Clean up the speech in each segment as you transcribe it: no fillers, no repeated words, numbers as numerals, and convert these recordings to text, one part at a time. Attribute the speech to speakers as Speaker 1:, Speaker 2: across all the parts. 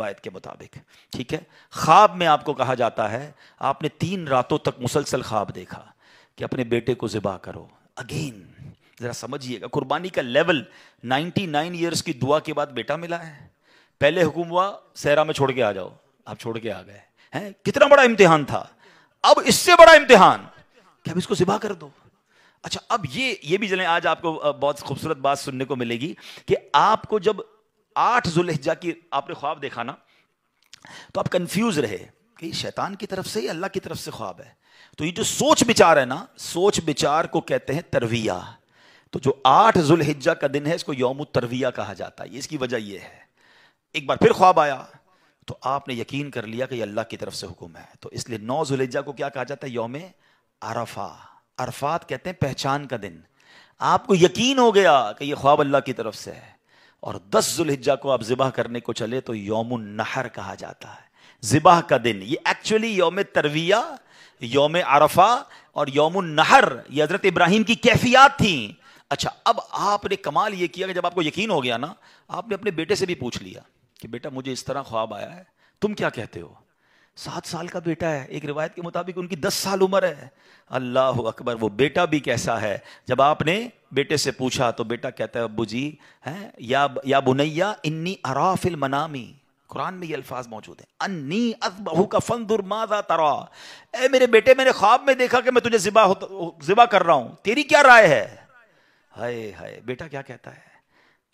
Speaker 1: روایت کے مطابق. ٹھیک ہے, خواب میں آپ کو کہا جاتا ہے آپ نے 3 راتوں تک مسلسل خواب دیکھا کہ اپنے بیٹے کو ذبح کرو. اگین ذرا سمجھیے گا, قربانی کا لیول 99 ایئرس کی دعا کے بعد بیٹا ملا ہے. پہلے حکم ہوا صحرا میں چھوڑ کے آ جاؤ, آپ چھوڑ کے آ گئے ہیں. کتنا بڑا امتحان تھا. اب اس سے بڑا امتحان کہ اب اس کو ذبح کر دو. اچھا, اب یہ بھی چلیں, آج آپ کو بہت خوبصورت بات سننے کو ملے گی کہ آپ کو جب 8 ذوالحجہ کی آپ نے خواب دیکھا نا, تو آپ کنفیوز رہے کہ یہ شیطان کی طرف سے یا اللہ کی طرف سے خواب ہے. تو یہ جو سوچ بچار ہے نا, سوچ بچار کو کہتے ہیں ترویہ. تو جو 8 ذوالحجہ کا دن ہے اس کو یوم الترویہ کہا جاتا ہے. اس کی وجہ یہ ہے, ایک بار پھر خواب آیا تو آپ نے یقین کر لیا کہ یہ اللہ کی طرف سے حکم ہے. تو اس لیے 9 ذوالحجہ کو کیا کہا جاتا ہے؟ یوم عرفہ. عرفات کہتے ہیں پہچان کا دن. آپ کو یقین ہو گیا کہ یہ خواب اللہ کی طرف سے ہے. اور 10 ذوالحجہ کو آپ ذبح کرنے کو چلے تو یوم النحر کہا جاتا ہے, ذبح کا دن. یہ ایکچولی یوم ترویہ, یوم عرفہ اور یوم النحر یہ حضرت ابراہیم کی کیفیات تھیں. اچھا, اب آپ نے کمال یہ کیا کہ جب آپ کو یقین ہو گیا نا, آپ نے اپنے بیٹے سے بھی پوچھ لیا کہ بیٹا مجھے اس طرح خواب آیا ہے, تم کیا کہتے ہو؟ 7 سال کا بیٹا ہے, ایک روایت کے مطابق ان کی 10 سال عمر ہے. اللہ اکبر, وہ بیٹا بھی کیسا ہے. جب آپ نے بیٹے سے پوچھا تو بیٹا کہتا ہے ابو جی یا بنیا انی ارا فی المنامی, قرآن میں یہ الفاظ موجود ہیں, انی اذبحک فانظر ماذا ترى, اے میرے بیٹے میں نے خواب میں دیکھا کہ میں تجھے ذبح کر رہا ہوں, تیری کیا رائے ہے؟ ہائے ہائے, بیٹا کیا کہتا ہے؟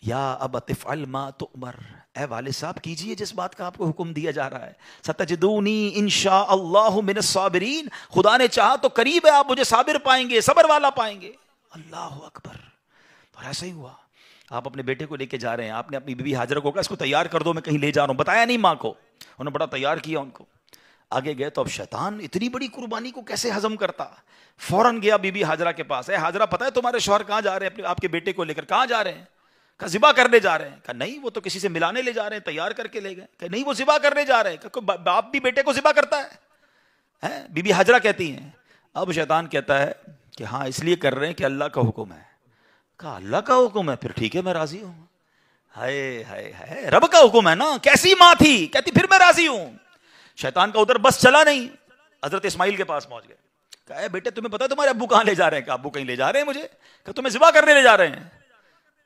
Speaker 1: یا ابت افعل ما تؤمر, اے والد صاحب کیجئے جس بات کا آپ کو حکم دیا جا رہا ہے. ستجدونی انشاء اللہ من الصابرین, خدا نے چاہا تو قریب ہے آپ مجھے صابر پائیں گے, صبر والا پائیں گے. اللہ اکبر. اور ایسا ہی ہوا, آپ اپنے بیٹے کو لے کے جا رہے ہیں, آپ نے اپنی بیوی ہاجرہ کو کہا اس کو تیار کر دو, میں کہیں لے جا رہا ہوں. بتایا نہیں ماں کو, انہوں نے بڑا تیار کیا ان کو. آگے گئے تو اب شیطان اتنی بڑی قربانی کو کیسے ہضم کرتا. فوراً گیا بی بی ہاجرہ کے پاس, اے ہاجرہ پتہ ہے تمہارے شوہر کہاں جا رہے ہیں آپ کے بیٹے کو لے کر؟ کہاں جا رہے ہیں؟ کہا ذبح کرنے جا رہے ہیں. کہا نہیں, وہ تو کسی سے ملانے لے جا رہے ہیں, تیار کر کے لے گئے. کہ نہیں, وہ ذبح کرنے جا رہے ہیں. کہ باپ بھی بیٹے کو ذبح کرتا ہے؟ بی بی ہاجرہ کہتی ہیں. اب شیطان کہتا ہے کہ ہاں اس لیے کر رہے ہیں کہ اللہ کا حکم ہے. کہا اللہ کا حکم ہے, پھر ٹھیک ہے میں راضی ہوں. ہائے ہائے ہائے, رب کا حکم ہے نا. کیسی ماں تھی, کہتی پھر میں راضی ہوں. شیطان کا ادھر بس چلا نہیں, حضرت اسماعیل کے پاس پہنچ گئے. کہا اے بیٹے تمہیں پتا ہے تمہارے ابو کہاں لے جا رہے ہیں؟ کہا ابو کہیں لے جا رہے ہیں مجھے. کہا تمہیں ذبح کرنے لے جا رہے ہیں؟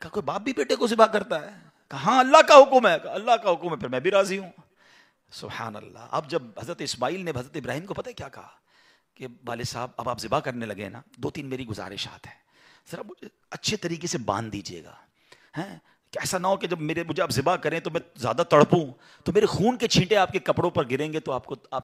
Speaker 1: کہا کوئی باپ بھی بیٹے کو ذبح کرتا ہے؟ کہا ہاں اللہ کا حکم ہے. کہا اللہ کا حکم ہے, پھر میں بھی راضی ہوں. سبحان اللہ. اب جب حضرت اسماعیل نے حضرت ابراہیم کو پتہ ہے کیا کہا کہ والد صاحب اب آپ ذبح کرنے لگے نا, 2-3 میری گزارشات ہیں, ذرا مجھے اچھے طریقے سے باندھ دیجیے گا, کہ ایسا نہ ہو کہ جب مجھے آپ ذبح کریں تو میں زیادہ تڑپوں تو میرے خون کے چھینٹے آپ کے کپڑوں پر گریں گے تو آپ